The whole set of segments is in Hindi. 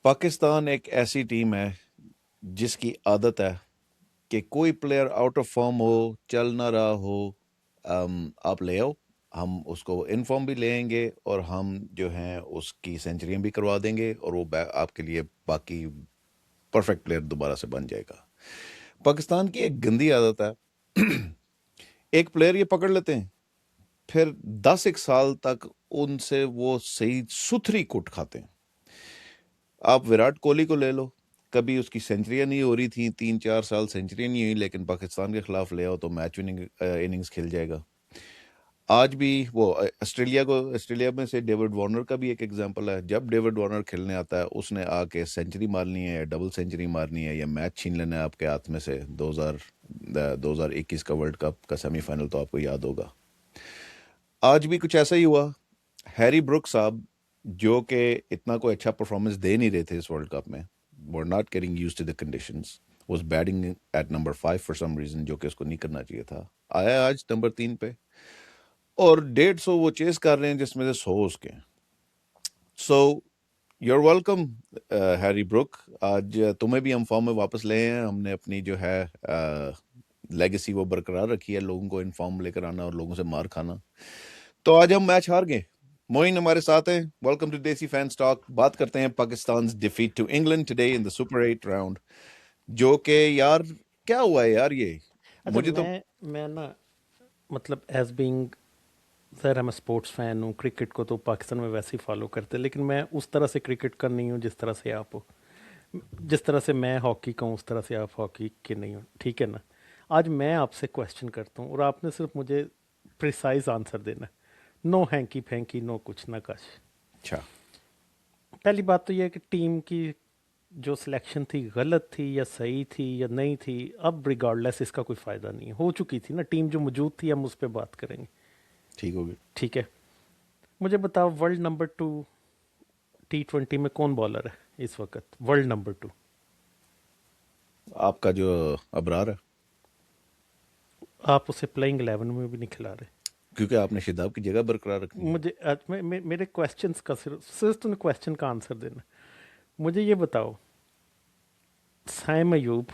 पाकिस्तान एक ऐसी टीम है जिसकी आदत है कि कोई प्लेयर आउट ऑफ फॉर्म हो, चल ना रहा हो, आप ले आओ, हम उसको इन फॉर्म भी लेंगे और हम जो हैं उसकी सेंचुरियां भी करवा देंगे और वो आपके लिए बाकी परफेक्ट प्लेयर दोबारा से बन जाएगा। पाकिस्तान की एक गंदी आदत है एक प्लेयर ये पकड़ लेते हैं, फिर 10 एक साल तक उनसे वो सही सुथरी कुट खाते हैं। आप विराट कोहली को ले लो, कभी उसकी सेंचुरियां नहीं हो रही थी, 3 4 साल सेंचुरी नहीं हुई, लेकिन पाकिस्तान के खिलाफ ले आओ तो मैच विनिंग इनिंग्स खेल जाएगा। आज भी वो ऑस्ट्रेलिया में से डेविड वार्नर का भी एक एग्जांपल है। जब डेविड वार्नर खेलने आता है, उसने आके सेंचुरी मारनी है या डबल सेंचुरी मारनी है या मैच छीन लेना है आपके हाथ में से। 2021 का वर्ल्ड कप का सेमीफाइनल तो आपको याद होगा। आज भी कुछ ऐसा ही हुआ। हैरी ब्रुक साहब, जो कि इतना कोई अच्छा परफॉर्मेंस दे नहीं रहे थे इस वर्ल्ड कप में, were not getting used to the conditions, was batting at number 5 for some reason, जो कि उसको नहीं करना चाहिए था। आया आज नंबर 3 पे और 150 वो चेस कर रहे हैं, जिसमें से 100 उसके हैं। सो यूर वेलकम हैरी ब्रुक। आज तुम्हें भी हम फॉर्म में वापस ले हैं। हमने अपनी जो है लेगेसी वो बरकरार रखी है, लोगों को इन्फॉर्म लेकर आना और लोगों से मार खाना। तो आज हम मैच हार गए। मोइन हमारे साथ हैं। Welcome to Desi fans talk. बात करते हैं Pakistan defeat to England today in the super 8 round, जो कि यार क्या हुआ है यार ये। अच्छा, मुझे तो मैं ना मतलब एज बीइंग सर, मैं स्पोर्ट्स फैन हूँ। क्रिकेट को तो पाकिस्तान में वैसे ही फॉलो करते हैं, लेकिन मैं उस तरह से क्रिकेट का नहीं हूँ जिस तरह से आप हो। जिस तरह से मैं हॉकी का हूँ उस तरह से आप हॉकी के नहीं हो, ठीक है ना। आज मैं आपसे क्वेश्चन करता हूँ और आपने सिर्फ मुझे प्रिसाइज आंसर देना है। नो हैंकी फैंकी, नो कुछ ना कुछ। अच्छा। पहली बात तो यह है कि टीम की जो सिलेक्शन थी गलत थी या सही थी या नहीं थी, अब रिगार्डलेस इसका कोई फ़ायदा नहीं है। हो चुकी थी ना टीम जो मौजूद थी, हम उस पर बात करेंगे। ठीक हो गया। ठीक है, मुझे बताओ वर्ल्ड नंबर 2 T20 में कौन बॉलर है इस वक्त, वर्ल्ड नंबर 2? आपका जो अबरार है, आप उसे प्लेइंग 11 में भी नहीं खिला रहे। क्योंकि आपने शिदाब की जगह बरकरार रखनी है। मुझे आज मेरे क्वेश्चंस का सिर्फ सिर्फ तुमने क्वेश्चन का आंसर देना। मुझे ये बताओ, साइम अयूब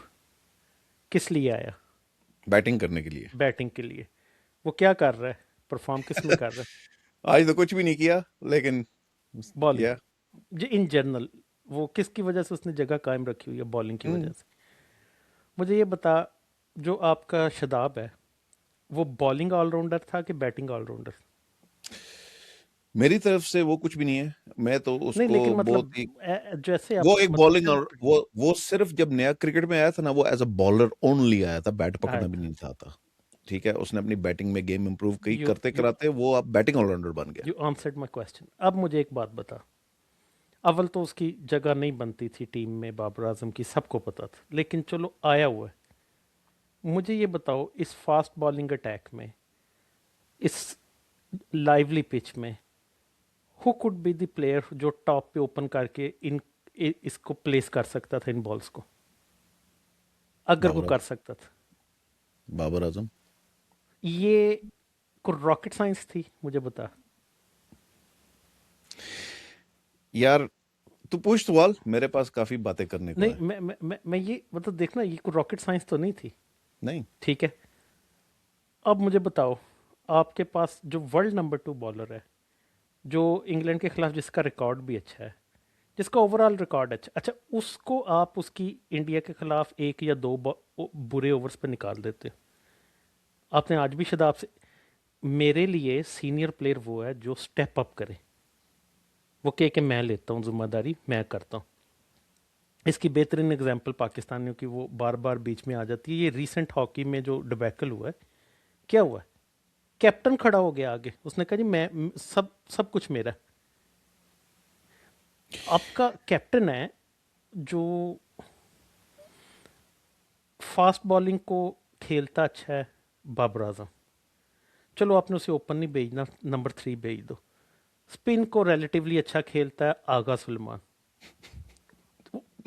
किस लिए आया? बैटिंग करने के लिए। बैटिंग के लिए। वो क्या कर रहा है, परफॉर्म किस में कर रहा आज तो कुछ भी नहीं किया, लेकिन है? बॉलिंग। किया। जी, इन जनरल वो किसकी वजह से उसने जगह कायम रखी हुई है? बॉलिंग की वजह हम्म। से। मुझे ये बता, जो आपका शदाब है वो बॉलिंग ऑलराउंडर था कि बैटिंग ऑलराउंडर? मेरी तरफ से वो कुछ भी नहीं है। मैं तो नहीं, उसको लेकिन बहुत मतलब ही, जैसे आप वो एक मतलब बॉलिंग और सिर्फ वो सिर्फ जब नया क्रिकेट में आया था ना, वो एज अ बॉलर ओनली आया था, बैट आया पकड़ना भी था। नहीं चाहता। ठीक है, उसने अपनी बैटिंग में गेम इंप्रूव की, यू करते यू कराते वो अब बैटिंग ऑलराउंडर बन गया। You answered my question. अब मुझे एक बात बता, अव्वल तो उसकी जगह नहीं बनती थी टीम में बाबर आजम की, सबको पता था, लेकिन चलो आया हुआ है। मुझे ये बताओ, इस फास्ट बॉलिंग अटैक में, इस लाइवली पिच में, who could be the player जो टॉप पे ओपन करके इसको प्लेस कर सकता था, इन बॉल्स को, अगर वो बाबर कर आजम। सकता था? बाबर आजम। ये को रॉकेट साइंस थी? मुझे बता। यार तू पूछ सवाल, मेरे पास काफी बातें करने को नहीं, है। मैं ये मतलब देखना, ये कोई रॉकेट साइंस तो नहीं थी। नहीं। ठीक है, अब मुझे बताओ, आपके पास जो वर्ल्ड नंबर 2 बॉलर है, जो इंग्लैंड के खिलाफ जिसका रिकॉर्ड भी अच्छा है, जिसका ओवरऑल रिकॉर्ड अच्छा अच्छा, उसको आप उसकी इंडिया के खिलाफ एक या दो बुरे ओवर्स पे निकाल देते हो। आपने आज भी शदाब से, मेरे लिए सीनियर प्लेयर वो है जो स्टेप अप करे, वो कह के मैं लेता हूँ जिम्मेदारी, मैं करता हूँ। इसकी बेहतरीन एग्जांपल पाकिस्तानियों की वो बार बार बीच में आ जाती है। ये रीसेंट हॉकी में जो डिबैकल हुआ है, क्या हुआ है? कैप्टन खड़ा हो गया आगे, उसने कहा जी मैं सब सब कुछ मेरा है। आपका कैप्टन है जो फास्ट बॉलिंग को खेलता अच्छा है, बाबर आजम। चलो आपने उसे ओपन नहीं भेजना, नंबर 3 भेज दो। स्पिन को रिलेटिवली अच्छा खेलता है आगा सुलेमान।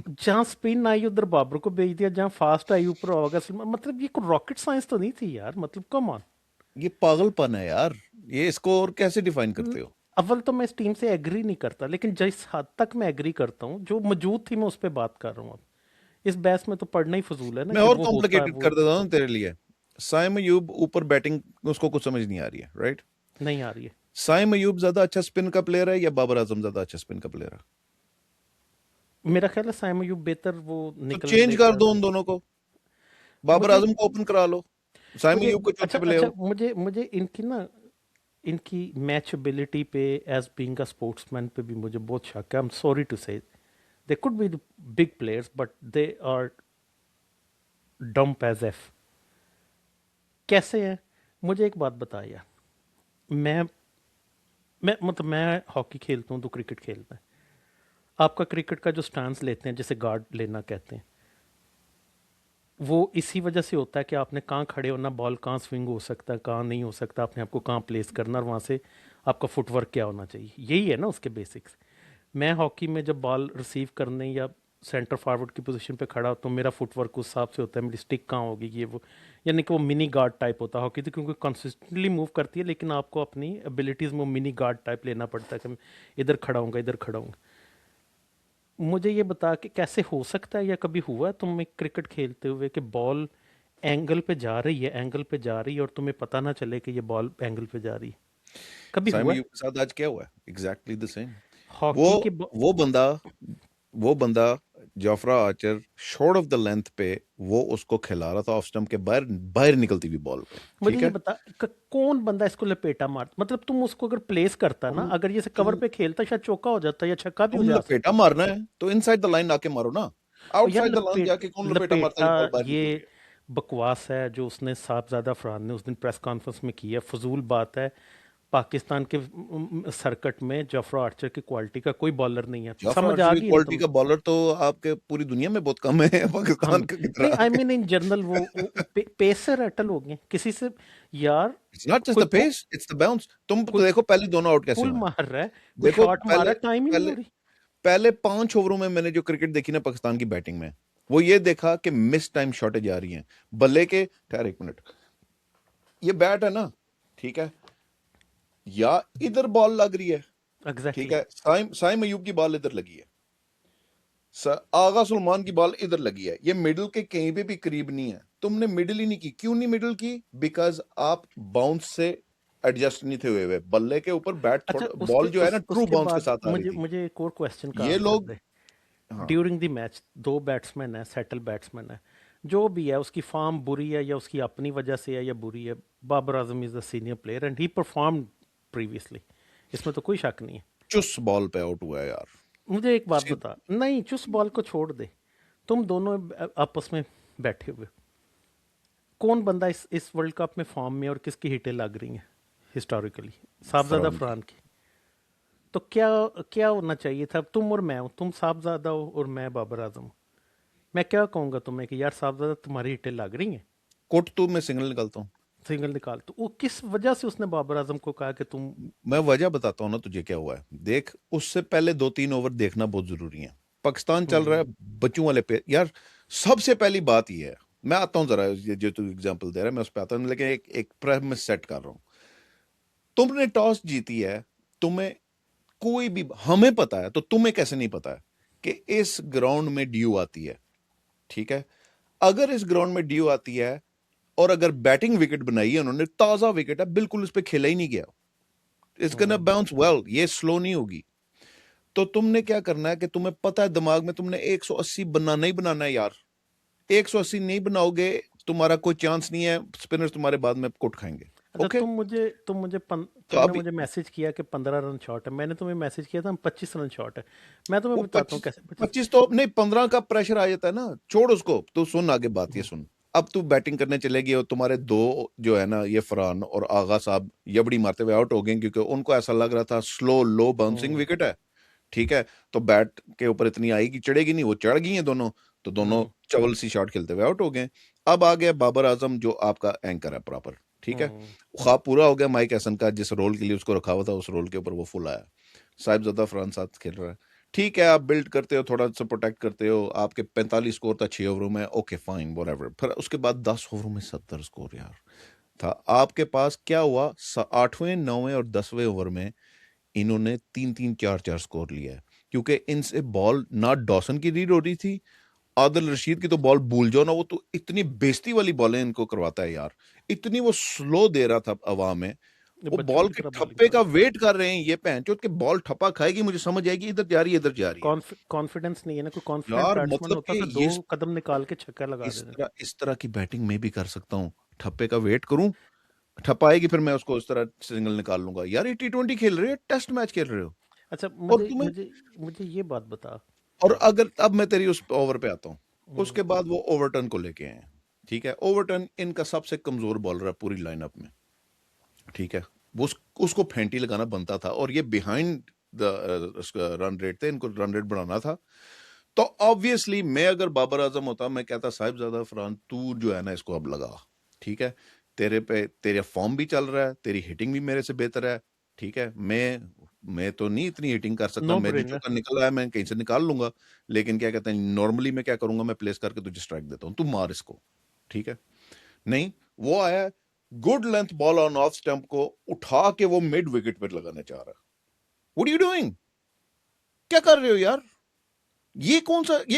जहाँ स्पिन आई उधर बाबर को भेज दिया, जहाँ फास्ट आई ऊपर आगा सुलेमान। मतलब ये कोई रॉकेट साइंस तो नहीं थी यार, मतलब कम ऑन। ये पागलपन है यार। ये इसको और कैसे डिफाइन करते हो? अव्वल तो मैं इस टीम से एग्री नहीं करता, लेकिन जिस हद तक मैं एग्री करता हूँ जो मौजूद थी मैं उस पर बात कर रहा हूँ अब। इस बहस में तो पढ़ना ही फजूल है ना मैं कि और वो होता है कॉम्प्लिकेटेड वो कर देता हूँ तेरे लिए। साइम अयूब ऊपर बैटिंग उसको कुछ समझ नहीं आ रही है, राइट? नहीं आ रही है। साइम अयूब ज्यादा अच्छा स्पिन का प्लेयर है या बाबर आजम ज्यादा अच्छा स्पिन का प्लेयर है? मेरा ख्याल है साइम अयूब बेहतर वो तो निकल चेंज कर लेगा। दो उन दोनों को, बाबर मुझे आजम को ओपन करा लो, साइम मुझे अयूब को अच्छा चौथे पे ले अच्छा आओ। मुझे मुझे इनकी ना इनकी मैचेबिलिटी पे एज बीइंग अ स्पोर्ट्समैन पे भी मुझे बहुत शक है। I am sorry to say they could be big players but they are dumb as F. कैसे हैं? मुझे एक बात बता यार। मैं मैं हॉकी खेलता हूँ तो क्रिकेट खेलता है। आपका क्रिकेट का जो स्टांस लेते हैं जिसे गार्ड लेना कहते हैं, वो इसी वजह से होता है कि आपने कहाँ खड़े होना, बॉल कहाँ स्विंग हो सकता है कहाँ नहीं हो सकता, आपने आपको कहाँ प्लेस करना और वहाँ से आपका फुटवर्क क्या होना चाहिए, यही है ना उसके बेसिक्स। मैं हॉकी में जब बॉल रिसीव करने या सेंटर फॉरवर्ड की पोजीशन पे खड़ा होता हूँ, मेरा फुटवर्क उस हिसाब से होता है, मेरी स्टिक कहाँ होगी ये वो, यानी कि वो मिनी गार्ड टाइप होता है हॉकी तो, क्योंकि कंसिस्टेंटली मूव करती है लेकिन आपको अपनी एबिलिटीज़ में मिनी गार्ड टाइप लेना पड़ता है कि मैं इधर खड़ा हूँगा इधर खड़ा हूँ। मुझे ये बता कि कैसे हो सकता है या कभी हुआ है तुम्हें क्रिकेट खेलते हुए कि बॉल एंगल पे जा रही है, एंगल पे जा रही है और तुम्हें पता ना चले कि ये बॉल एंगल पे जा रही है? कभी साइम हुआ है? अयूब के साथ आज क्या हुआ है? Exactly the same. वो हॉकी के वो बंदा वो बंदा Jofra Archer short of the length पे वो उसको खिला रहा था ऑफ स्टंप के बाहर, बाहर निकलती हुई बॉल पे, मुझे ठीक ये है? बता कौन बंदा इसको लपेटा मार, मतलब तुम उसको अगर प्लेस करता ना, तुम अगर ये से कवर तुम पे खेलता शायद चौका हो जाता या छक्का भी हो तुम जा लपेटा सकता। मारना है तो इनसाइड द लाइन आके मारो ना। और यार आउटसाइड द लाइन जाके कौन लपेटा मारता है लपेटा जब बॉल बाहर निकल रही ये है? बकवास है जो उसने साहबजादा फरहान ने उस दिन प्रेस कॉन्फ्रेंस में की है, फजूल बात है। पाकिस्तान के सर्कट में जफरा आर्चर की क्वालिटी का कोई बॉलर नहीं है, जाफर समझ आ आर्चर की गई ना क्वालिटी तुम्हें? का बॉलर तो आपके पूरी दुनिया में बहुत कम है, कम पाकिस्तान का नहीं, कितना आई है? मीन इन जनरल वो पेसर अटल हो गए किसी से यार। इट्स नॉट जस्ट कोई the pace, it's the bounce. तुम तो कोई देखो पहले दोनों आउट कैसे पुल हुए हैं। मार रहा है, कोई देखो शॉट मार पहले रहा है, टाइम ही नहीं पहले हो रही। पहले 5 ओवरों में मैंने जो क्रिकेट देखी ना पाकिस्तान की बैटिंग में, वो ये देखा कि मिस टाइम शॉटेज आ रही हैं। बल्ले के ठहर एक मिनट, ये बैट है ना, ठीक है, या इधर बॉल लग रही है, ठीक एग्जैक्टली। है, साइम साइम अयूब की बॉल इधर लगी है, आगा सुलेमान की बॉल इधर लगी है, ये मिडिल के कहीं पे भी करीब नहीं है। तुमने मिडिल ही नहीं की, क्यों नहीं मिडिल की? बिकॉज आप बाउंस से एडजस्ट नहीं थे हुए बल्ले के ऊपर, बैट अच्छा थोड़ा बॉल जो है ना ट्रू उसके बाउंस के बाद साथ आ रही मुझे थी। मुझे एक और क्वेश्चन का ये आंसर लोग, दे। हाँ, ड्यूरिंग द मैच दो बैट्समैन है, सेटल बैट्समैन है, जो भी है उसकी फॉर्म बुरी है या उसकी अपनी वजह से है या बुरी है, Babar Azam is the senior player and he perform previously, इसमें तो कोई शक नहीं है। चुस बॉल पे आउट हुआ है यार। मुझे एक बात सी- बता, नहीं चुस बॉल को छोड़ दे, तुम दोनों आपस में बैठे हुए, कौन बंदा इस वर्ल्ड कप में फॉर्म में और किसकी हिटें लग रही हैं हिस्टोरिकली? साहबजादा फरहान की। फरहान की। तो क्या क्या होना चाहिए था? तुम और मैं हूँ, तुम साहबजादा हो और मैं बाबर आजम हूँ। मैं क्या कहूँगा तुम्हें कि यार साहबजादा तुम्हारी हिटें लग रही हैं, कोट तो मैं सिंगल निकलता हूँ। सिंगल निकाल। तो वो किस वजह से उसने बाबर आजम को कहा कि तुम। मैं वजह बताता हूँ ना तुझे क्या हुआ है, देख उससे पहले 2-3 ओवर देखना बहुत जरूरी है। पाकिस्तान चल रहा है हम्म। बच्चों वाले पे यार। सबसे पहली बात ये है, मैं आता हूँ जरा, ये जो तू एग्जांपल दे रहा है मैं उस पर आता हूँ, लेकिन एक एक प्रेमिस सेट कर रहा हूँ। तुमने टॉस जीती है, तुम्हें कोई भी, हमें पता है तो तुम्हें कैसे नहीं पता है कि इस ग्राउंड में ड्यू आती है, ठीक है? अगर इस ग्राउंड में ड्यू आती है और अगर बैटिंग विकेट बनाई है उन्होंने, ताजा विकेट है, बिल्कुल उस पर खेला ही नहीं गया, it's gonna hmm. Bounce well, ये स्लो नहीं होगी। तो तुमने क्या करना है कि तुम्हें पता है दिमाग में तुमने 180 बनाना ही बनाना है यार। 180 नहीं बनाओगे, तुम्हारा कोई चांस नहीं है, स्पिनर्स तुम्हारे बाद में कुट खाएंगे। अच्छा ओके, तो तुमने अब मुझे मैसेज किया कि 15 रन शॉट है, मैंने तुम्हें मैसेज किया था 25 रन शॉट है। मैं तुम्हें वो बताता हूँ पच्चीस कैसे 25। 25 तो नहीं, 15 का प्रेशर आ जाता है ना, छोड़ उसको, तो सुन आगे बात ये सुन। अब तू बैटिंग करने चलेगी और तुम्हारे दो जो है ना, ये फरहान और आगा साहब यबड़ी मारते हुए आउट हो गए क्योंकि उनको ऐसा लग रहा था स्लो लो बाउंसिंग हम्म। विकेट है, ठीक है? तो बैट के ऊपर इतनी आएगी, चढ़ेगी नहीं, वो चढ़ गई हैं दोनों, तो दोनों हम्म। चवल सी शॉट खेलते हुए आउट हो गए। अब आ गया बाबर आजम जो आपका एंकर है प्रॉपर, ठीक है? हम्म। ख्वाब पूरा हो गया माइक हसन का, जिस रोल के लिए उसको रखा हुआ था उस रोल के ऊपर वो फुल आया। साहिबजादा फरहान साथ खेल रहा है, ठीक है, आप बिल्ड करते हो, थोड़ा सा प्रोटेक्ट करते हो, आपके 45 स्कोर था 6 ओवरों में, ओके फाइन व्हाटएवर। फिर उसके बाद 10 ओवरों में 70 स्कोर यार था आपके पास। क्या हुआ? 8वें 9वें और 10वें ओवर में इन्होंने 3-3 4-4 स्कोर लिया है, क्योंकि इनसे बॉल ना डॉसन की रीड हो रही थी। आदिल रशीद की तो बॉल भूल जाओ ना, वो तो इतनी बेइज्जती वाली बॉलें इनको करवाता है यार, इतनी वो स्लो दे रहा था हवा में, ये वो बच्चों बॉल की के तरह बॉलिंग ठप्पे कर का रहा है। वेट कर रहे हैं ये भैंचोद के, बॉल ठप्पा खाएगी, मुझे समझ आएगी इधर जा रही है, इधर जा रही है। कॉन्फिडेंस नहीं है ना, कोई कॉन्फिडेंट यार बैट्समैन मतलब होता कि तो दो कदम निकाल के छक्का लगा देते। इस तरह की बैटिंग मैं भी कर सकता हूँ, ठप्पे का वेट करूं, ठप्पा आएगी, फिर मैं उसको इस तरह सिंगल निकाल लूंगा। यार ये T20 खेल रहे हो, टेस्ट मैच खेल रहे हो, अच्छा, और मुझे तुम्हें, मुझे मुझे ये बात बता। और अगर अब मैं तेरी उस ओवर पे आता हूँ, हम्म, उसके बाद वो ओवरटन को लेके आए हैं। ठीक है, ओवरटन इनका सबसे कमजोर बॉलर है पूरी लाइनअप में। ठीक है, वो उसको फेंटी लगाना बनता था, और ये बिहाइंड द रन रेट थे, इनको रन रेट बढ़ाना था। तो ऑब्वियसली मैं अगर बाबर आजम होता, मैं कहता साहिबजादा फरहान तू जो है ना इसको अब लगा। ठीक है, तेरे पे तेरा फॉर्म भी चल रहा है, तेरी हिटिंग भी मेरे से बेहतर है। ठीक है, मैं तो नहीं इतनी हिटिंग कर सकता, नो मैं जो ब्रेनर। चौका निकला है मैं कहीं से निकाल लूंगा, लेकिन क्या कहते हैं नॉर्मली मैं क्या करूंगा, मैं प्लेस करके तुझे स्ट्राइक देता हूं, तू मार इसको। ठीक है, नहीं, वो आया good length ball on off stump को उठा के वो मिड विकेट पर लगाना चाह रहा है। व्हाट आर यू डूइंग, क्या कर रहे हो यार, ये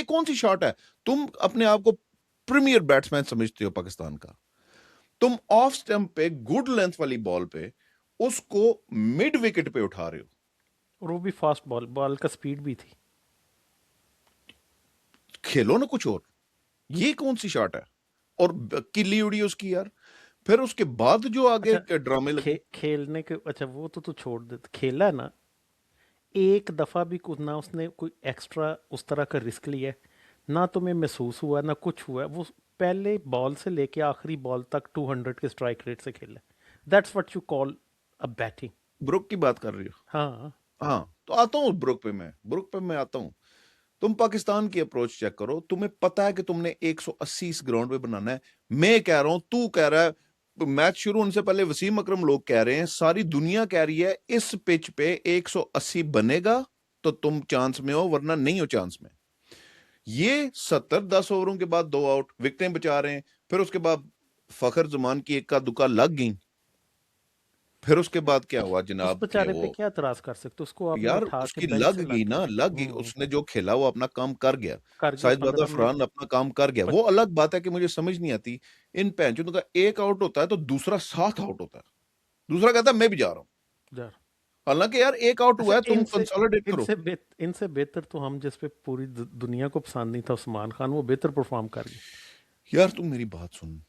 कौन सी शॉट है। तुम अपने आप को प्रीमियर बैट्समैन समझते हो पाकिस्तान का, तुम ऑफ स्टंप पे गुड लेंथ वाली बॉल पे उसको मिड विकेट पे उठा रहे हो। और वो भी फास्ट बॉल, बॉल का स्पीड भी थी। खेलो ना कुछ और, ये कौन सी शॉट है, और किल्ली उड़ी उसकी यार। फिर उसके बाद जो आगे अच्छा, के ड्रामे लगे। खेलने के, अच्छा वो तो तू छोड़ दे, खेला है ना, एक दफ़ा भी कुछ ना उसने कोई एक्स्ट्रा उस तरह का रिस्क लिया है, ना तुम्हें महसूस हुआ ना कुछ हुआ है। वो पहले बॉल से लेके आखिरी बॉल तक 200 के स्ट्राइक रेट से खेला है। That's what you call a batting. Brook की बात कर रही हो। हाँ। हाँ, तो आता हूँ ब्रुक पे मैं आता हूँ। तुम पाकिस्तान की अप्रोच चेक करो, तुम्हें पता है कि तुमने 180 इस ग्राउंड पे बनाना है। मैं कह रहा हूं, तू कह रहा है, मैच शुरू होने से पहले वसीम अकरम लोग कह रहे हैं, सारी दुनिया कह रही है इस पिच पे 180 बनेगा तो तुम चांस में हो, वरना नहीं हो चांस में। ये 70-10 ओवरों के बाद 2 आउट, विकेटें बचा रहे हैं। फिर उसके बाद फखर जमान की इक्का दुक्का लग गई। फिर उसके बाद क्या हुआ उस जनाब कि बेचारे पे वो, क्या एतराज कर सकते, उसको आपने यार उठा के उसकी बेंच लग से गई लाके। ना, लग गई, उसने जो खेला वो अपना काम कर गया। कर गया साहिबजादा 15 मिनट। फरहान अपना काम कर गया। वो अलग बात है कि मुझे समझ नहीं आती इन पैंचों का, एक आउट होता है तो दूसरा साथ आउट होता है, दूसरा कहता है मैं भी जा रहा हूं। यार, हालांकि यार एक आउट अच्छा हुआ है, तुम इनसे कंसोलिडेट करो। इनसे बेहतर तो हम, जिस पे पूरी दुनिया को पसंद नहीं था, उस्मान खान, वो बेहतर परफॉर्म कर गया। यार तुम मेरी बात सुन।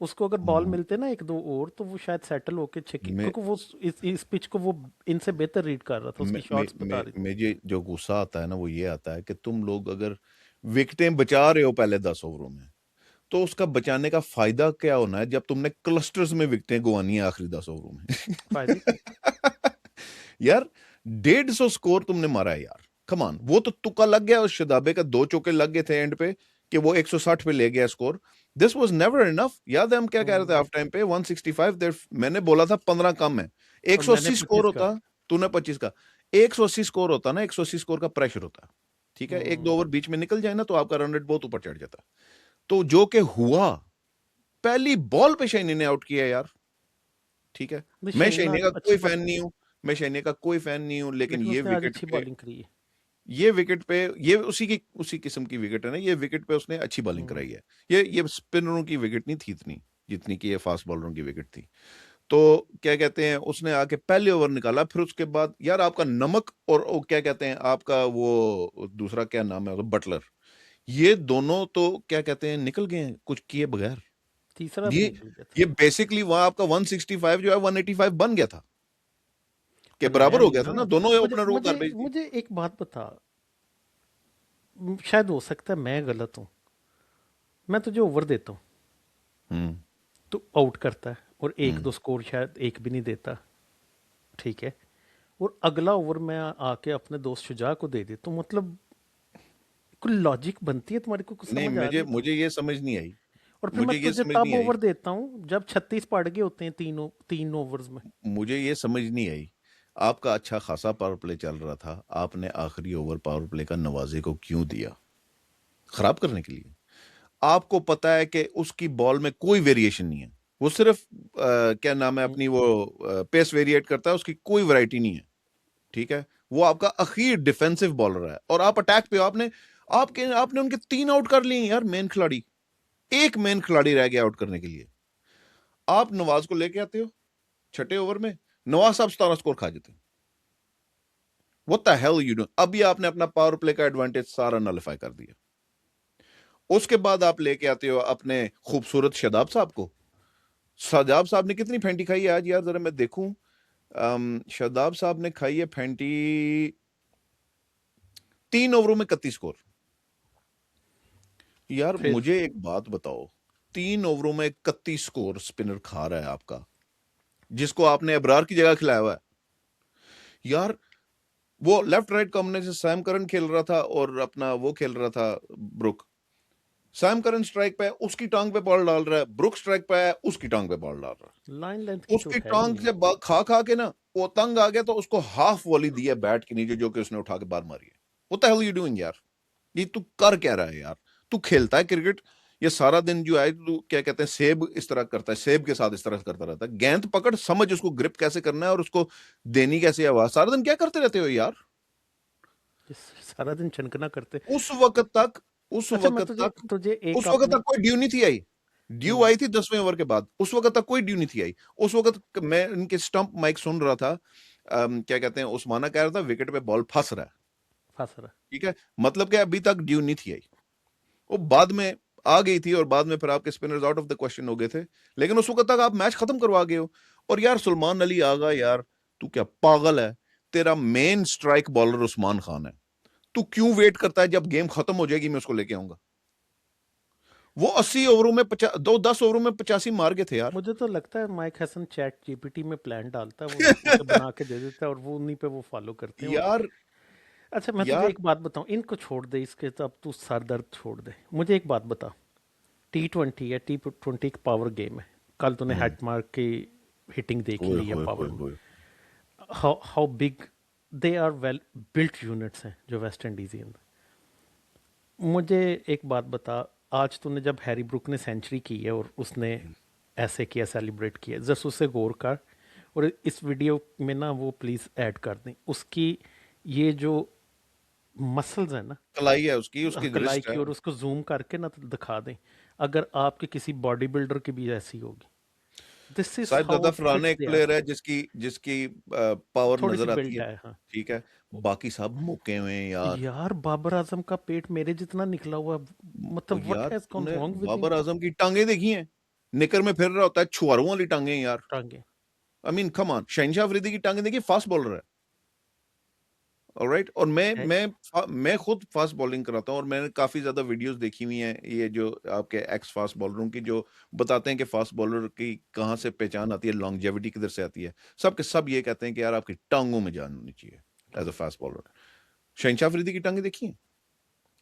उसको अगर बॉल म- मिलते ना एक दो और, तो वो शायद सेटल होके छक्के, मैं क्योंकि वो इस पिच को वो इनसे बेहतर रीड कर रहा था, उसकी शॉट्स बता रही थी। मुझे जो गुस्सा आता है ना वो ये आता है कि तुम लोग अगर विकेटें बचा रहे हो पहले 10 ओवरों में, तो उसका बचाने का फायदा क्या होना है जब तुमने क्लस्टर्स में विकेटें गंवानी है आखिरी 10 ओवरों फायदा ही क्या। में। यार 150 स्कोर तुमने मारा है यार, कमान, वो तो तुक्का लग गया, उस शदाबे का 2 चौके लग गए थे एंड पे कि वो 160 पे ले गया score. This was never enough. याद है हम क्या कह रहे थे हाफ टाइम पे, 165 देर, मैंने बोला था 15 कम है। और मैंने 180 स्कोर 25 का। होता, तूने 25 का। 180 स्कोर होता ना, 180 स्कोर का प्रेशर होता। ठीक है, एक दो ओवर बीच में निकल जाए ना तो आपका रन रेट बहुत ऊपर चढ़ जाता। तो जो कि हुआ, पहली बॉल पे शाइनी ने आउट किया यार। ठीक है, नहीं, मैं शाइन ना शाइनी का अच्छी कोई बात, फैन नहीं हूं, मैं शाइनी का कोई फैन नहीं हूं, लेकिन लेकिन उसने आज अच्छी बॉलिंग करी है। ये विकेट पे, ये उसी किस्म की विकेट है ना, ये विकेट पे उसने अच्छी बॉलिंग हम्म, कराई है। ये स्पिनरों की विकेट नहीं थी इतनी, जितनी कि ये फास्ट बॉलरों की विकेट थी। तो क्या कहते हैं, उसने आके पहले ओवर निकाला, फिर उसके बाद यार आपका नमक और वो क्या कहते हैं आपका वो दूसरा क्या नाम है बटलर, ये दोनों तो क्या कहते हैं निकल गए हैं कुछ किए बगैर। तीसरा भी ये निकल गया था। ये बेसिकली वहां आपका 165 जो है 185 बन गया था, के बनाया बराबर हो नहीं गया था ना। ना, दोनों मुझे ओपनरों को मुझे गारबेज थी। मुझे एक बात बता, शायद हो सकता है मैं गलत हूँ। मैं तुझे ओवर देता हूँ, हम्म। तू आउट करता है, और एक हम्म। दो स्कोर शायद एक भी नहीं देता। ठीक है, और अगला ओवर मैं आके अपने दोस्त शुजा को दे देता हूँ, मतलब कोई लॉजिक बनती है तुम्हारी को, कुछ नहीं, समझ आ रही मुझे है तुम्हें? मुझे ये समझ नहीं आई, और फिर मैं मुझे ये तुझे समझ तब नहीं आई, ओवर देता हूँ जब 36 पड़ गए होते हैं तीन ओवर्स में। मुझे ये समझ नहीं आई। आपका अच्छा खासा पावर प्ले चल रहा था, आपने आखिरी ओवर पावर प्ले का नवाजे को क्यों दिया, खराब करने के लिए। आपको पता है कि उसकी बॉल में कोई वेरिएशन नहीं है, वो सिर्फ क्या नाम है हम्म, अपनी वो पेस वेरिएट करता है, उसकी कोई वैरायटी नहीं है। ठीक है, वो आपका अखीर डिफेंसिव बॉलर है और आप अटैक पे हो, आपने उनके 3 आउट कर लिए यार, मेन खिलाड़ी, एक मेन खिलाड़ी रह गया आउट करने के लिए। आप नवाज को लेके आते हो छठे ओवर में, नवाज साहब 17 स्कोर खा जाते हैं। What the hell you do? अभी आपने अपना पावर प्ले का एडवांटेज सारा नलिफाई कर दिया। उसके बाद आप लेके आते हो अपने खूबसूरत शादाब साहब को। शादाब साहब ने कितनी फेंटी खाई है आज यार, जरा मैं देखूं। शादाब साहब ने खाई है फेंटी 3 ओवरों में 31 स्कोर। यार फिर मुझे एक बात बताओ, 3 ओवरों में 31 स्कोर स्पिनर खा रहा है आपका, जिसको आपने अबरार की जगह खिलाया हुआ है यार। वो left right combination Sam Curran खेल रहा था और अपना वो खेल रहा था ब्रुक। सैम करन स्ट्राइक पे है, उसकी टांग पे बॉल डाल रहा है, ब्रुक स्ट्राइक पे है, उसकी टांग पे बॉल डाल रहा लाइन लेंथ है। की उसकी चोट है ही टांग नहीं। से खा खा के ना वो तंग आ गया, तो उसको हाफ वॉली दी है बैट के नीचे, जो कि उसने उठा के बाहर मारी है। What the hell you doing यार? ये तू कर क्या रहा है यार? तू खेलता है क्रिकेट, ये सारा दिन जो है तू क्या कहते हैं सेब इस तरह करता है, सेब के साथ इस तरह करता रहता है। गेंद पकड़, समझ उसको ग्रिप कैसे करना है और उसको देनी कैसे है आवाज। सारा दिन क्या करते रहते हो यार? सारा दिन छनकना करते। उस वक्त तक उस अच्छा मैं वक्त तुझे तक तुझे एक उस वक्त आपने तक कोई ड्यू नहीं थी आई। ड्यू हम्म, आई थी 10वें ओवर के बाद, उस वक्त तक कोई ड्यू नहीं थी आई। उस वक्त मैं इनके स्टंप माइक सुन रहा था, क्या कहते हैं, उस्माना कह रहा था विकेट पे बॉल फंस रहा है। फंस रहा। ठीक है, मतलब कि अभी तक ड्यू नहीं थी आई, वो बाद में आ गई थी और बाद में फिर आपके spinners out of the question हो गए थे। लेकिन उस वक्त तक आप मैच खत्म करवा गए हो। और यार सुलेमान अली आगा यार, तू क्या पागल है? तेरा main strike bowler Usman Khan है, तू क्यों वेट करता है जब गेम खत्म हो जाएगी मैं उसको लेके आऊंगा? वो 80 ओवरों में 10 ओवरों में 85 मार गए थे यार। मुझे तो लगता है माइक हसन चैट जीपीटी में प्लान डालता है, वो उसे बना के दे देता है और वो उन्हीं पे वो फॉलो करते हैं। और यार अच्छा मैं तुझे यार एक बात बताऊं, इनको छोड़ दे, इसके तो अब तू सर दर्द छोड़ दे। मुझे एक बात बता, T20 है, T20 एक पावर गेम है। कल तूने हम्म, हेड मार्क की हिटिंग देख ही ओए ली है होए पावर होए में। होए। How big they are, well built units हैं जो वेस्ट इंडीजियन। मुझे एक बात बता, आज तूने जब हैरी ब्रुक ने सेंचुरी की है और उसने ऐसे किया, सेलिब्रेट किया, जस्ट उससे गौर कर। और इस वीडियो में ना वो प्लीज़ ऐड कर दें उसकी, ये जो मसल्स हैं ना, कलाई है उसकी, उसकी कलाई रिस्ट की, है। और उसको जूम करके ना तो दिखा दें। अगर आपके किसी बॉडी बिल्डर की भी ऐसी होगी, दिस इज शायद हाउ दादा फरहान फिट एक दे आर। प्लेयर है जिसकी जिसकी पावर थोड़ी सी नजर आती बिल्ट है। है हाँ। ठीक है, बाकी सब मुक्के हुए हैं यार। यार बाबर आजम का पेट मेरे जितना निकला हुआ है। मतलब व्हाट यार हैज गॉन तूने wrong with him. Babar Azam की टांगे देखी हैं? निकर में फिर रहा होता है, छुआरों वाली टांगे हैं यार। टांगे। आई मीन कम ऑन, शहनशाह अफरीदी की टांगे देखी, फास्ट बॉलर है। ऑलराइट, और मैं खुद फास्ट बॉलिंग कराता हूँ और मैंने काफी ज्यादा वीडियोस देखी हुई हैं, ये जो आपके एक्स फास्ट बॉलरों की, जो बताते हैं कि फास्ट बॉलर की कहाँ से पहचान आती है, लॉन्जेविटी किधर से आती है। सब के सब ये कहते हैं कि यार आपकी टांगों में जान होनी चाहिए एज अ फास्ट बॉलर। शहनशाह अफरीदी की टांगे देखी हैं?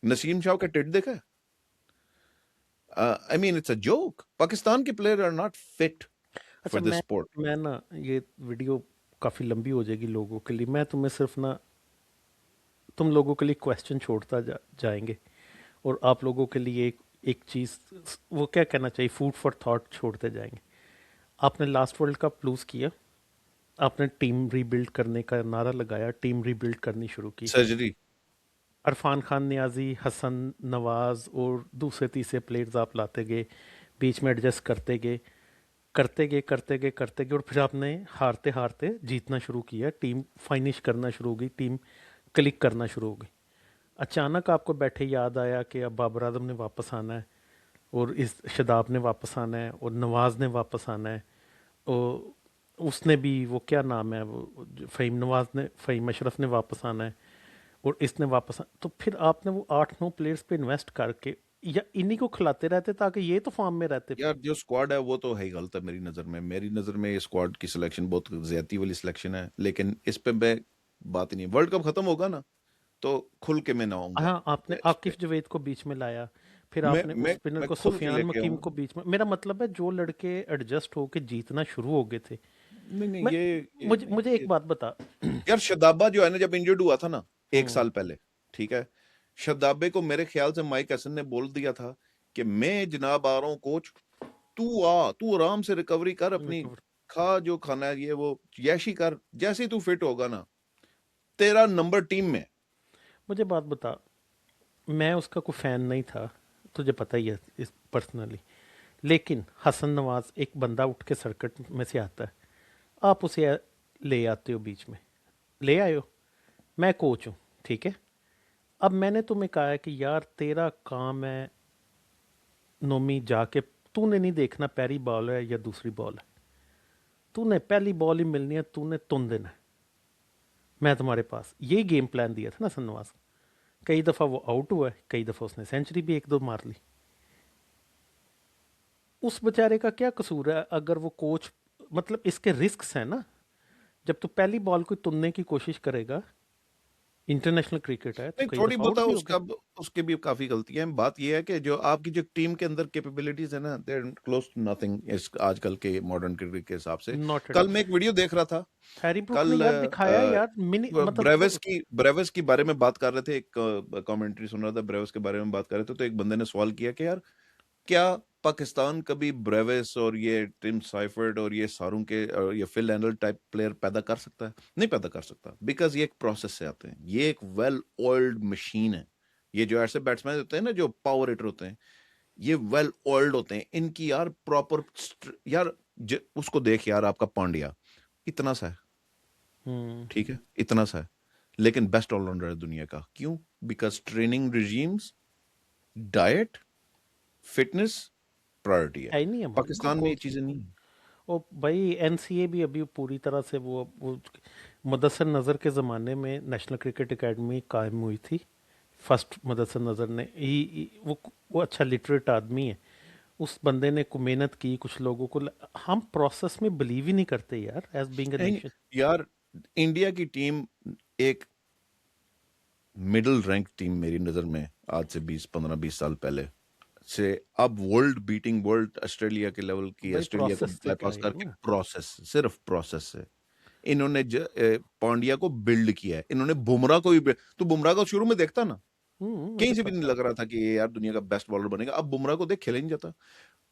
नसीम शाह का टिट देखा है? I mean it's a joke. Pakistan के प्लेयर आर नॉट फिट अच्छा फॉर दिस स्पोर्ट। मैं ना ये वीडियो काफ़ी लंबी हो जाएगी लोगों के लिए। मैं तुम्हें सिर्फ ना, तुम लोगों के लिए क्वेश्चन छोड़ता जाएंगे और आप लोगों के लिए एक चीज़, वो क्या कहना चाहिए, फूड फॉर थॉट छोड़ते जाएंगे। आपने लास्ट वर्ल्ड कप लूज़ किया, आपने टीम रीबिल्ड करने का नारा लगाया, टीम रीबिल्ड करनी शुरू की। सर्जरी। इरफान खान, नियाजी, हसन, नवाज और दूसरे तीसरे प्लेयर्स आप लाते गए, बीच में एडजस्ट करते गए, करते गए करते गए करते गए, और फिर आपने हारते हारते जीतना शुरू किया, टीम फाइनिश करना शुरू हो गई, टीम क्लिक करना शुरू हो गई। अचानक आपको बैठे याद आया कि अब बाबर आजम ने वापस आना है, और इस शदाब ने वापस आना है, और नवाज ने वापस आना है, और उसने भी, वो क्या नाम है वो फ़हीम नवाज ने, फ़हीम अशरफ ने वापस आना है, और इसने वापस तो फिर आपने वो 8-9 प्लेयर्स पे इन्वेस्ट करके या इन्हीं को खिलाते रहते ताकि ये तो फॉर्म में रहते फिर। यार जो स्क्वाड है वो तो है ही गलत है मेरी नजर में ये स्क्वाड की सिलेक्शन बहुत ज्यादती वाली सिलेक्शन है, लेकिन इस पे मैं बात ही नहीं। वर्ल्ड कप खत्म होगा ना तो खुल के मैं नहाऊंगा हाँ, आपने इस पे। आकिफ जवेद को बीच में लाया, फिर मैं आपने उस मैं स्पिनर मैं को खुल के सुफियान लेके मकीम आऊंगा। को बीच में। मेरा मतलब है जो लड़के एडजस्ट होके जीतना शुरू हो गए थे। नहीं नहीं, मैं ये मुझे नहीं मुझे एक ये। बात बता। यार शदाबा जो है ना, जब इंजर्ड हुआ था ना एक हम्म, साल पहले, ठीक है, शदाबे को मेरे ख्याल से माइक हसन ने बोल दिया था कि मैं जनाब आ रहा हूँ कोच, तू आराम से रिकवरी कर अपनी, रिकवर। खा जो खाना है ये वो, यैशी कर, जैसे ही तू फिट होगा ना तेरा नंबर टीम में। मुझे बात बता, मैं उसका कोई फ़ैन नहीं था, तुझे पता ही है इस पर्सनली, लेकिन हसन नवाज एक बंदा उठ के सर्किट में से आता है, आप उसे ले आते हो बीच में, ले आए हो, मैं कोच हूँ, ठीक है। अब मैंने तुम्हें कहा है कि यार तेरा काम है नोमी जाके, तूने नहीं देखना पहली बॉल है या दूसरी बॉल है, तूने पहली बॉल ही मिलनी है, तूने तुन देना है, मैं तुम्हारे पास यही गेम प्लान दिया था ना सन्नवास। कई दफ़ा वो आउट हुआ है, कई दफ़ा उसने सेंचुरी भी एक दो मार ली। उस बेचारे का क्या कसूर है अगर वो कोच, मतलब इसके रिस्क्स हैं ना। जब तू पहली बॉल को तुनने की कोशिश करेगा, इंटरनेशनल क्रिकेट है तो नहीं, कई थोड़ी दफ़ा बहुत आउट भी हो गया। उसका उसके भी काफी गलतियां हैं। बात यह है कि जो आपकी जो टीम के अंदर कैपेबिलिटीज है ना, देयर क्लोज टू नथिंग इस आजकल के मॉडर्न क्रिकेट के हिसाब से। नॉट एट कल ऑल। मैं एक वीडियो देख रहा था। हैरी ब्रुक ने कल यार दिखाया यार मिनी ब्रेविस मतलब। की ब्रेविस की बारे में बात कर रहे थे, एक कमेंट्री सुन रहा था, ब्रेविस के बारे में बात कर रहे थे, तो एक बंदे ने सवाल किया कि यार क्या पाकिस्तान कभी ब्रेविस और ये टिम साइफर्ड और ये सारों के और ये फिल एंडल टाइप प्लेयर पैदा कर सकता है? नहीं पैदा कर सकता, बिकॉज ये एक प्रोसेस से आते हैं। ये एक वेल ऑयल्ड मशीन है। ये जो ऐसे बैट्समैन होते हैं ना, जो पावर हिटर होते हैं, ये वेल ऑयल्ड होते हैं। इनकी यार प्रॉपर, यार उसको देख यार, आपका पांड्या इतना सा है, हम्म। ठीक है, इतना सा है, लेकिन बेस्ट ऑलराउंडर है दुनिया का। क्यों? Because training regimes, diet, fitness priority है। है ही नहीं है पाकिस्तान में ये चीजें नहीं है। ओ भाई, एनसीए भी अभी पूरी तरह से वो मुदस्सर नज़र के ज़माने में नेशनल क्रिकेट एकेडमी कायम हुई थी। फर्स्ट मुदस्सर नज़र ने वो अच्छा लिटरेट आदमी है। उस बंदे ने को मेहनत की, कुछ लोगों को हम प्रोसेस में बिलीव ही नहीं करते यार, एज बीइंग अ नहीं, नेशन। यार इंडिया की टीम एक मिडिल रैंक टीम मेरी नजर में, आज से 20 15 20 साल पहले से अब वर्ल्ड बीटिंग, वर्ल्ड ऑस्ट्रेलिया के लेवल की, भाई ऑस्ट्रेलिया को प्रोसेस से क्या बाईपास है करके वो। प्रोसेस, सिर्फ प्रोसेस से इन्होंने पांड्या को बिल्ड किया है। इन्होंने बुमराह को भी तो बुमराह को शुरू में देखता ना, मुझे कहीं से भी नहीं पता लग है। रहा था कि ये यार दुनिया का बेस्ट बॉलर बनेगा। अब बुमराह को देख, खेला ही नहीं जाता।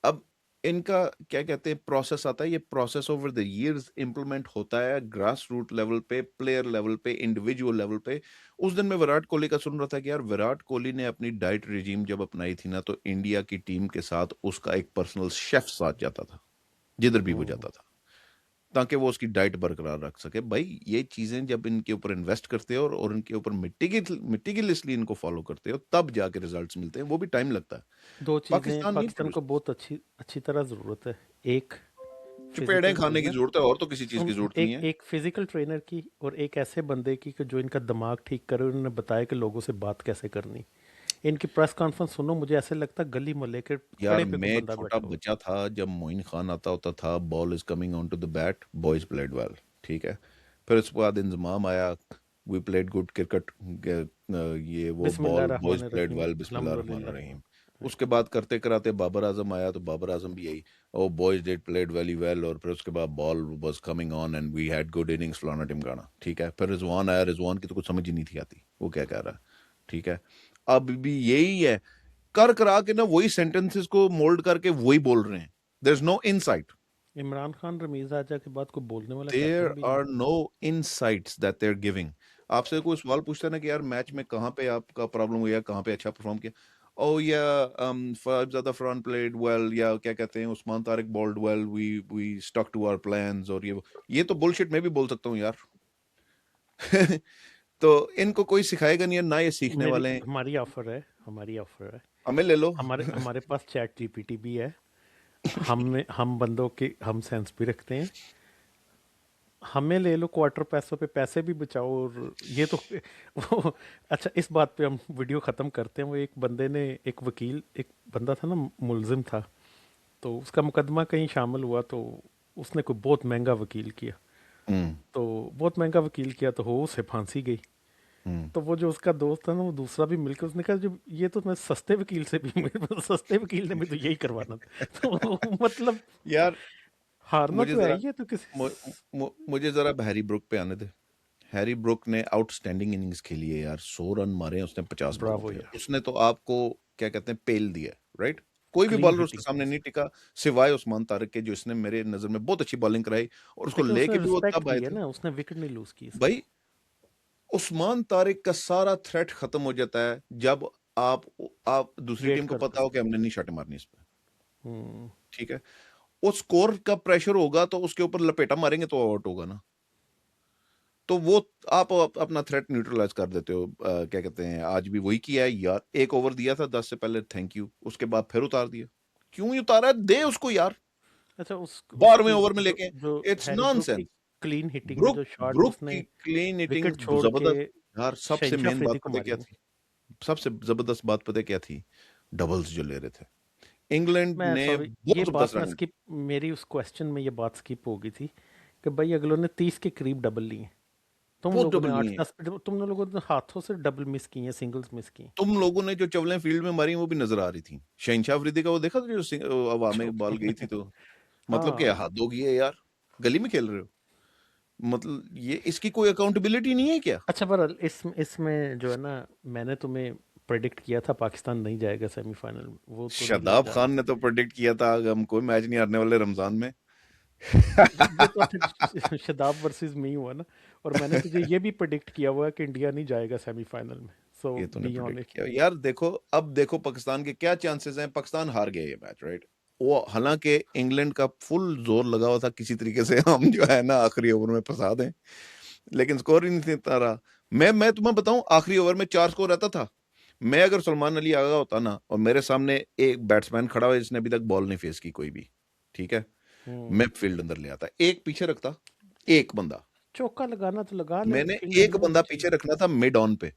अब इनका क्या कहते हैं, प्रोसेस आता है। ये process over the years implement होता है, ग्रास रूट लेवल पे, प्लेयर लेवल पे, इंडिविजुअल लेवल पे। उस दिन मैं विराट कोहली का सुन रहा था कि यार विराट कोहली ने अपनी डाइट रिजीम जब अपनाई थी ना, तो इंडिया की टीम के साथ उसका एक पर्सनल शेफ साथ जाता था, जिधर भी वो हम्म। जाता था, ताकि वो उसकी डाइट बरकरार रख सके। भाई ये चीजें जब इनके ऊपर इन्वेस्ट करते हो और इनके ऊपर मिट्टी की लिस्टली इनको फॉलो करते हो, तब जाके रिजल्ट्स मिलते हैं। वो भी टाइम लगता है। दो चीज़ें पाकिस्तान नहीं पाकिस्तान को प्रोड्यूस, बहुत अच्छी अच्छी तरह ज़रूरत है। एक चपेड़े फिजिकल खाने की ट्रेनर, जरूरत है, और तो किसी चीज सुन, की जरूरत नहीं एक है। एक फिजिकल ट्रेनर की, और एक ऐसे बंदे की कि जो इनका दिमाग ठीक करे, उन्होंने बताया कि लोगों से बात कैसे करनी। इनकी प्रेस कॉन्फ्रेंस सुनो, मुझे ऐसे लगता है गली मोहल्ले के यार खड़े पे कोई मैं बंदा छोटा बैठा हो। बच्चा था जब मोइन खान आता होता था, ball is coming on to the bat, boys played well, ठीक है। फिर उसके बाद इंजमाम आया, वी प्लेड गुड क्रिकेट, ये वो बिस्मिल्लाह बॉल, बॉयज रहमान प्लेड रहीम, वेल, बिस्मिल्लाह रहमान अल्हम्दुलिल्लाह। रहीम। उसके बाद करते कराते बाबर आजम आया, तो बाबर आजम भी यही, oh boys did played very well, और फिर उसके बाद ball was coming on and we had good innings, फलाना टिमकाना, ठीक है। फिर रिजवान आया, रिजवान की तो कुछ समझ ही नहीं थी आती वो क्या कह रहा है, ठीक है। अब भी यही है, कर करा के ना वही सेंटेंसेस को मोल्ड करके वही बोल रहे हैं। There is no insight, Imran Khan Ramiz Raja के बाद कोई बोलने वाला देयर कैप्टन भी नहीं। Are no insights that they are giving. आपसे कोई सवाल पूछता है ना कि यार मैच में कहाँ पे आपका प्रॉब्लम हुआ, कहाँ पे अच्छा परफॉर्म किया, ओ या ज्यादा फ्रंट प्लेड वेल, या क्या कहते हैं, Usman Tariq bowled well, we stuck to our plans, और ये तो बुलशिट मैं भी बोल सकता हूँ यार। तो इनको कोई सिखाएगा नहीं, है ना ये सीखने मेरी वाले हैं। हमारी ऑफर है, हमारी ऑफर है। हमें ले लो। हमारे हमारे पास चैट जीपीटी भी है। हम बंदों के हम सेंस भी रखते हैं। हमें ले लो, क्वार्टर पैसों पे पैसे भी बचाओ। और ये तो वो, अच्छा इस बात पे हम वीडियो ख़त्म करते हैं। वो एक बंदे ने, एक वकील, एक बंदा था ना मुलजिम था, तो उसका मुकदमा कहीं शामिल हुआ, तो उसने कोई बहुत महंगा वकील किया। हम्म। तो बहुत महंगा वकील किया तो हो उसे फांसी गई। हम्म। तो वो जो उसका दोस्त था ना, वो दूसरा भी मिलकर उसने कहा, जो ये तो मैं सस्ते वकील से भी सस्ते वकील ने भी तो यही करवाना था। तो मतलब यार हारना मुझे तो है जरा ही है तो किसी। मुझे जरा हैरी ब्रुक पे आने दे। हैरी ब्रुक ने आउटस्टैंडिंग इनिंग्स खेली है यार, 100 रन मारे हैं उसने 50 बॉलों ब्रावो पे। यार, उसने तो आपको क्या कहते हैं, पेल दिया, राइट। कोई भी क्लीन बॉलर उसके हिटिंग सामने पास। नहीं टिका, सिवाय उस्मान तारिक के, जो इसने मेरे नजर में बहुत अच्छी बॉलिंग कराई, और उसको लेकिन उसने लेके भी वो रिस्पेक्ट तब आए दी है थे। ना, उसने विकेट नहीं लूज की इसकी। भाई उस्मान तारिक का सारा थ्रेट खत्म हो जाता है जब आप दूसरी वेट टीम को करते पता हो हैं। कि हमने नहीं शॉट मारनी इस पे, हम्म। ठीक है। वो स्कोर का प्रेशर होगा तो उसके ऊपर लपेटा मारेंगे तो आउट होगा ना। तो वो आप अपना थ्रेट न्यूट्रलाइज कर देते हो। क्या कहते हैं, आज भी वही किया है यार। एक ओवर दिया था 10 से पहले, थैंक यू, उसके बाद फिर उतार दिया। क्यों ही उतारा है? दे उसको यार, अच्छा, 12वें उसकी ओवर में जो लेके। जो इट्स हैरी ब्रूक की नॉनसेंस। क्लीन हिटिंग में ब्रुक जो शॉट ब्रुक उसने की क्लीन हिटिंग विकेट छोड़ के जबरदस्त। यार सबसे शहनशाह मेन बात अफरीदी को पता है मारी क्या है। थी? सबसे जबरदस्त बात पता है क्या थी? डबल्स जो ले रहे थे इंग्लैंड मैं ने, सॉरी, बहुत ये जबरदस्त बात मैं रन। स्किप, मेरी उस क्वेश्चन में ये बात स्किप हो गई थी कि भाई अगलों ने 30 के करीब डबल लिए, तुम बहुत लोगों ने डबल लिए आठ हैं। दस तुम लोगों ने हाथों से डबल मिस किए हैं, सिंगल्स मिस किए तुम लोगों ने जो चवलें फील्ड में मारी वो भी नजर आ रही थी। शहनशाह अफरीदी का वो देखा था जो हवा में बॉल गई थी, तो मतलब क्या हाँ। हद होगी है यार। गली में खेल रहे हो, मतलब ये इसकी कोई अकाउंटेबिलिटी नहीं है क्या? अच्छा, पर इसमें जो है ना, मैंने तुम्हें प्रेडिक्ट किया था पाकिस्तान नहीं जाएगा सेमीफाइनल में, वो तो निकला शादाब जाना। खान ने तो प्रेडिक्ट किया था हम कोई मैच नहीं हारने वाले रमजान में। ये तो फिर शदाब वर्सेस मी हुआ ना, और मैंने तुझे ये भी प्रेडिक्ट किया हुआ है कि इंडिया नहीं जाएगा सेमीफाइनल में, सो ये तूने बी ऑन प्रेडिक्ट इट। किया यार। देखो, अब देखो पाकिस्तान के क्या चांसेस हैं। पाकिस्तान हार गया ये मैच, राइट। वो हालांकि इंग्लैंड का फुल जोर लगा हुआ था किसी तरीके से हम जो है ना आखिरी ओवर में फंसा दें, लेकिन स्कोर ही नहीं था रहा। मैं तुम्हें बताऊं, आखिरी ओवर में 4 स्कोर रहता था। मैं अगर सलमान अली आगा होता ना, और मेरे सामने एक बैट्समैन खड़ा हुआ है जिसने अभी तक बॉल नहीं फेस की कोई भी, ठीक है, हम्म। मैं फील्ड अंदर ले आता, एक पीछे रखता, एक बंदा। चौका लगाना तो लगा ले, मैंने इंग्लैंड एक में बंदा कुछ पीछे नहीं। रखना था मिड ऑन पे,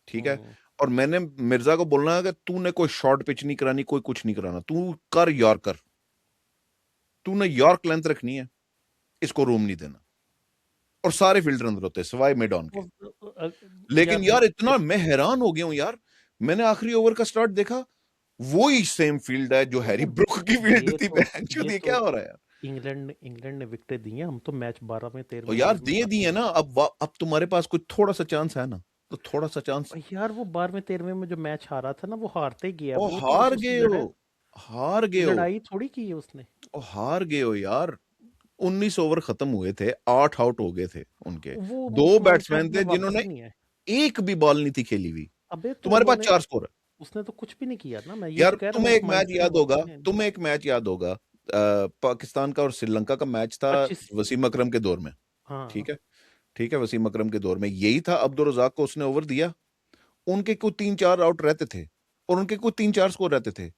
ठीक है। हम्म। और मैंने मिर्जा को बोलना है कि तूने कोई शॉर्ट पिच नहीं करानी, कोई कुछ नहीं कराना, तू कर यॉर्कर, तूने यॉर्क लेंथ रखनी है, इसको रूम नहीं देना। और सारे फील्डर अंदर होते हैं सिवाय मिड ऑन के। लेकिन यार यार इतना इस मैं हैरान हो गया हूं यार। मैंने आखिरी ओवर का स्टार्ट देखा, वही सेम फील्ड है जो हैरी वो ब्रुक की फील्ड ये थी। तो बहनचोद, ये ये क्या तो हो रहा है यार? इंग्लैंड ने विकेटें दी हैं, हम तो मैच 12वें और 13वें यार ओवर में दिए हारते दिए हैं। ना, अब तुम्हारे पास कुछ थोड़ा सा चांस है ना, तो थोड़ा सा चांस। और यार वो 12वें 13वें में जो मैच हारा था ना, वो हारते ही गया, और वो तो बस हार उसकी गए हो, हार गए हो, लड़ाई थोड़ी की है उसने। और हार गए हो यार। 19 ओवर खत्म हुए थे, 8 आउट हो गए थे उनके। वो दो उस्मान बैट्समैन ट्रस्ट में थे वापस जिन्होंने ही नहीं आए। एक भी बॉल नहीं थी खेली हुई। अबे तो तुम्हारे पास उन्होंने, 4 स्कोर है। उसने तो कुछ भी नहीं किया ना, मैं ये यार तो कह रहा हूँ, तुम्हें वो एक उस मैच माइंडसेट में याद वापस होगा, नहीं आए। तुम्हें एक मैच याद होगा, पाकिस्तान का और श्रीलंका का मैच था 25। वसीम अकरम के दौर में, हाँ। ठीक है। ठीक है, वसीम अकरम के दौर में यही था। अब्दुल रजाक को उसने ओवर दिया, उनके कुछ 3-4 आउट रहते थे, और उनके कुछ 3-4 स्कोर रहते थे।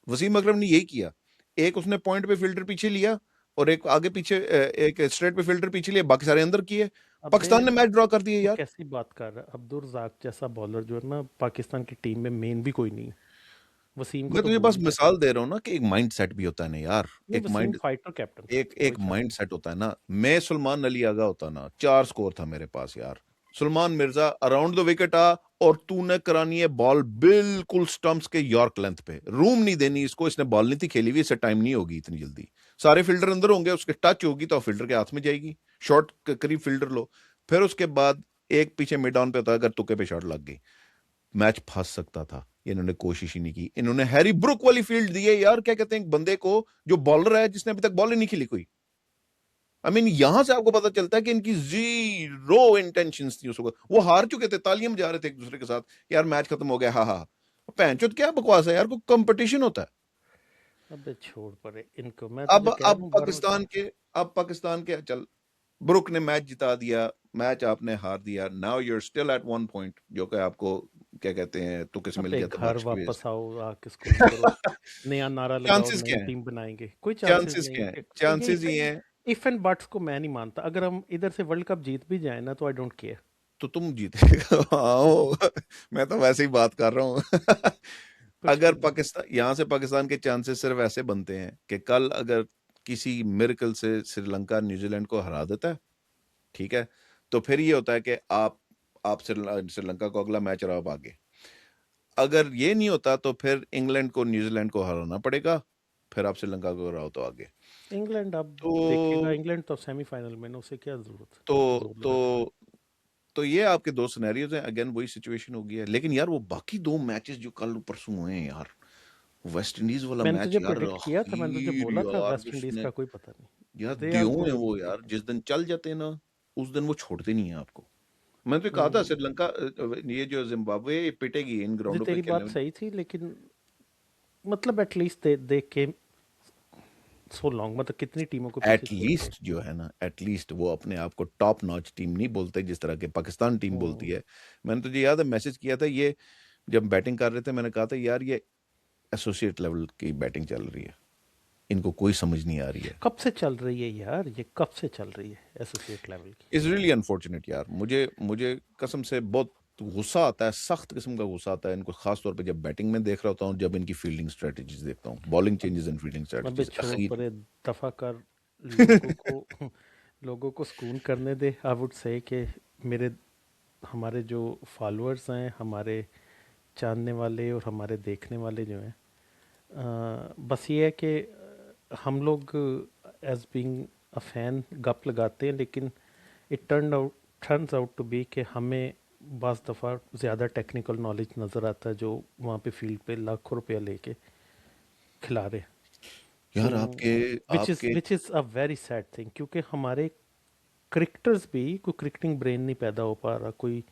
वसीम अकरम ने यही किया। एक उसने पॉइंट पे फील्डर पीछे लिया, और एक आगे पीछे, एक स्ट्रेट पे फील्डर पीछे लिया, बाकी सारे अंदर किए। अबे पाकिस्तान ने मैच ड्रॉ कर दिए तू यार। कैसी बात कर रहा है? अब्दुल रज़ाक जैसा बॉलर जो है ना पाकिस्तान की टीम में मेन भी कोई नहीं है। वसीम को मैं तो तुझे बस भूल जा। मिसाल दे रहा हूँ ना कि एक माइंड सेट भी होता है ना यार। नहीं, एक वसीम माइंड फाइटर कैप्टन था, एक कोई एक शक माइंड नहीं। सेट होता है ना। मैं सलमान अली आगा होता ना, 4 स्कोर था मेरे पास यार। Salman Mirza around the wicket आ, और तूने करानी है बॉल बिल्कुल स्टंप्स के यॉर्क लेंथ पे, रूम नहीं देनी इसको। इसने बॉल नहीं थी खेली हुई, इससे टाइम नहीं होगी इतनी जल्दी। सारे फील्डर अंदर होंगे, उसके टच होगी तो फील्डर के हाथ में जाएगी। शॉट करीब फील्डर लो, फिर उसके बाद एक पीछे मिड ऑन पे होता है, अगर तुक्के पे शॉट लग गई मैच फंस सकता था। इन्होंने कोशिश ही नहीं की, इन्होंने हैरी ब्रुक वाली फील्ड दी है यार। क्या कहते हैं एक बंदे को जो बॉलर है जिसने अभी तक बॉल ही नहीं खेली कोई। आई मीन यहां से आपको पता चलता है कि इनकी जीरो इंटेंशंस थी उसको। वो हार चुके थे, तालियां बजा रहे थे एक दूसरे के साथ, यार मैच खत्म हो गया, हा हा। भैंचोद क्या बकवास है यार, कोई कंपटीशन होता है। अबे छोड़ परे इनको, मैं तुझे अब कह रहा अब हूँ बार। पाकिस्तान के अब पाकिस्तान के चल, ब्रुक ने मैच जिता दिया, मैच आपने हार दिया। Now you are still at 1 point, जो कि आपको क्या कहते हैं तुक्के से मिल अबे गया था घर बारिश की वजह वापस से। आओ, आके स्कोरिंग करो, नया नारा लगाओ, चांसेस नई क्या है? टीम बनाएंगे, कोई चांसेस चांसेस नहीं क्या है? है ये चांसेस ही हैं। इफ एंड बट्स को मैं नहीं मानता। अगर हम इधर से वर्ल्ड कप जीत भी जाए ना, तो आई डोंट केयर। तो तुम जीतेगा। हाँ, मैं तो वैसे ही बात कर रहा हूँ। कुछ अगर भी नहीं। पाकिस्तान, यहाँ से पाकिस्तान के चांसेस सिर्फ ऐसे बनते हैं कि कल अगर किसी मिरेकल से श्रीलंका न्यूजीलैंड को हरा देता है, ठीक है, तो फिर ये होता है कि आप श्रीलंका को अगला मैच रहा आगे। अगर ये नहीं होता तो फिर इंग्लैंड को न्यूजीलैंड को हराना पड़ेगा, फिर आप श्रीलंका को हराओ तो आगे। इंग्लैंड अब तो देखेगा, इंग्लैंड तो सेमीफाइनल में ना, उसे क्या जरूरत है तो जोर लगाने की। तो तो ये आपके दो सिनेरियोज हैं। अगेन वही सिचुएशन होगी है। लेकिन यार वो बाकी दो मैचेस जो कल परसों हुए हैं यार, वेस्ट इंडीज वाला मैंने मैच तुझे यार, प्रेडिक्ट किया था, मैंने तुझे आखिर बोला था यार वेस्ट इंडीज उसने, का कोई पता नहीं, यार दे आर द्यों है गुड। वो यार, जिस दिन चल जाते हैं ना उस दिन वो छोड़ते नहीं है आपको। मैंने तो कहा था श्रीलंका ये जो जिम्बाब्वे ये पिटेगी इन जी ग्राउंडों पे तेरी बात खेलने में। सही थी, लेकिन मतलब at least they came so long, मतलब कितनी टीमों को पीछे छोड़ के। एटलीस्ट जो है ना, एटलीस्ट वो अपने आप को टॉप नॉच टीम नहीं बोलते जिस तरह के पाकिस्तान टीम बोलती है। मैंने तुझे याद है मैसेज किया था ये जब बैटिंग कर रहे थे, मैंने कहा था यार ये एसोसिएट लेवल की बैटिंग चल रही है, इनको कोई समझ नहीं आ रही है। कब से चल रही है यार, ये कब से चल रही है एसोसिएट लेवल की? इज रियली अनफॉर्चुनेट यार, मुझे मुझे कसम से बहुत गुस्सा आता है, सख्त किस्म का गुस्सा आता है इनको, खास तौर पे जब बैटिंग में देख रहा होता हूँ, जब इनकी फील्डिंग स्ट्रेटजीज देखता हूँ, बॉलिंग चेंजेस एंड फील्डिंग अबे स्ट्रेटजीज छोड़ अखीर। परे, दफा कर। लोगों को लोगों को सुकून करने दे। आई वुड से कि मेरे हमारे जो फॉलोअर्स हैं, हमारे जानने वाले और हमारे देखने वाले जो हैं, बस ये है कि हम लोग एज बीइंग अ फैन गप लगाते हैं, लेकिन it turns out to be कि हमें बस दफ़ा ज़्यादा टेक्निकल नॉलेज नज़र आता है जो वहाँ पे फील्ड पे लाखों रुपया लेके खिला रहे हैं। तो यार आपके आपके which is a very sad thing, क्योंकि हमारे क्रिकेटर्स भी कोई क्रिकेटिंग ब्रेन नहीं पैदा हो पा रहा, कोई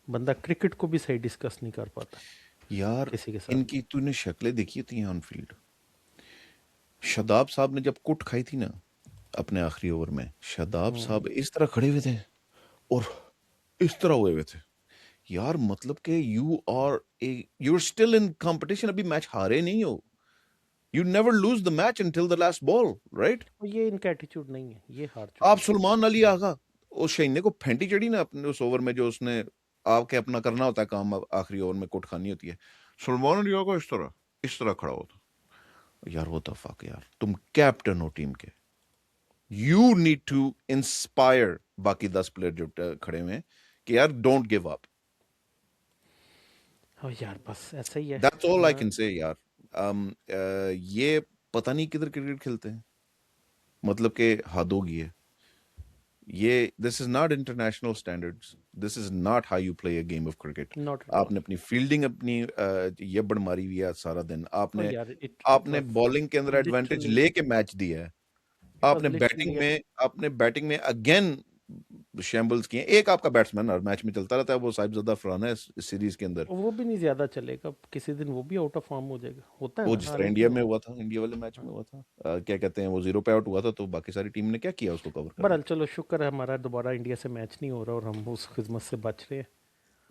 बंदा क्रिकेट को भी सही डिस्कस नहीं कर पाता यार किसी के साथ। इनकी तूने शक्लें देखी थी ऑन फील्ड? शादाब साहब ने जब कुट खाई थी ना अपने आखिरी ओवर में, शादाब साहब इस तरह खड़े हुए थे और इस तरह हुए हुए थे यार, मतलब कि you are still in competition, अभी मैच हारे नहीं हो, you never lose the match until the last ball, right? और ये इनका एटीट्यूड नहीं है, ये हार आप चुके हैं। सलमान अली आगा, उस शहीने को फेंटी चढ़ी ना अपने उस ओवर में, जो उसने आपके अपना करना होता है काम, आखिरी ओवर में कुट खानी होती है, सलमान अली आगा इस तरह खड़ा होता यार, वो द फक यार, तुम कैप्टन हो टीम के, यू नीड टू इंस्पायर बाकी 10 प्लेयर जो खड़े हुए हैं कि यार डोंट गिव अप। और यार बस ऐसा ही है। That's all I can say यार। ये पता नहीं किधर क्रिकेट खेलते हैं, मतलब कि हद होगी है ये, this is not international standards, this is not how you play a game of cricket. Not at all. आपने अपनी फील्डिंग अपनी यब्बड़ मारी हुई है सारा दिन, और आपने यार इट आपने वाज बॉलिंग के अंदर एडवांटेज लिटरली लेके मैच दिया है, इट वाज आपने लिटरली बैटिंग में आपने बैटिंग में अगेन शैम्बल्स किए। एक आपका बैट्समैन हर मैच में चलता रहता है, वो साहिबजादा फरहान है इस सीरीज के अंदर, वो भी नहीं ज़्यादा चलेगा, किसी दिन वो भी आउट ऑफ फॉर्म हो जाएगा, होता है वो ना, जिस हर तरह एक इंडिया में में होता हुआ था, इंडिया वाले मैच है। में हुआ था, क्या कहते हैं, वो 0 पे आउट हुआ था, तो बाकी सारी टीम ने क्या किया उसको कवर करने बहरहाल के चलो, शुक्र है हमारा दोबारा इंडिया से मैच नहीं हो रहा और हम उस खिदमत से बच रहे हैं।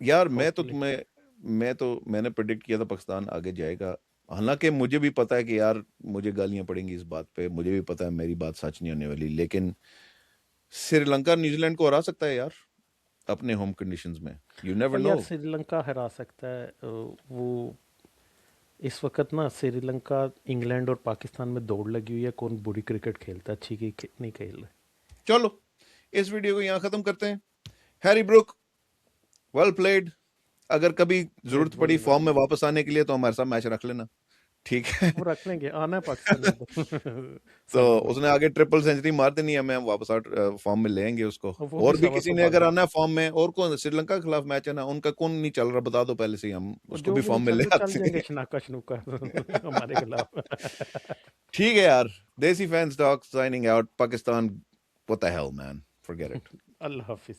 लिए। यार होपफुली। मैंने प्रेडिक्ट किया था पाकिस्तान आगे जाएगा, हालांकि मुझे भी पता है कि यार मुझे गालियां पड़ेंगी इस बात पे, मुझे भी पता है मेरी बात सच नहीं होने वाली, लेकिन श्रीलंका न्यूजीलैंड को हरा सकता है यार अपने होम कंडीशंस में, यू नेवर और नो। यार श्रीलंका हरा सकता है, वो इस वक्त ना श्रीलंका, इंग्लैंड और पाकिस्तान में दौड़ लगी हुई है कौन बुरी क्रिकेट खेलता है, अच्छी की नहीं खेल रहा। चलो इस वीडियो को यहाँ खत्म करते हैं। हैरी ब्रुक, वेल प्लेड, अगर कभी जरूरत पड़ी वही फॉर्म वही में वापस आने के लिए तो हमारे साथ मैच रख लेना, ठीक है? वो रख लेंगे, आना है पाकिस्तान एक बार तो साइबर में। उसने आगे ट्रिपल सेंचुरी मार देनी है, हमें हम वापस आउट फॉर्म में लेंगे उसको। और वो भी और भी सवा किसी सौ ने अगर बॉलर। आना है फॉर्म में, और कौन, श्रीलंका के खिलाफ मैच है ना, उनका कौन नहीं चल रहा बता दो पहले से ही, हम और उसको जो भी भी नहीं फॉर्म में चल ले रहे चल आते जाएंगे हैं। शनाका शनुका हमारे खिलाफ। ठीक है यार, देसी fans talk signing out, Pakistan, what the hell man, forget it. Allah Hafiz.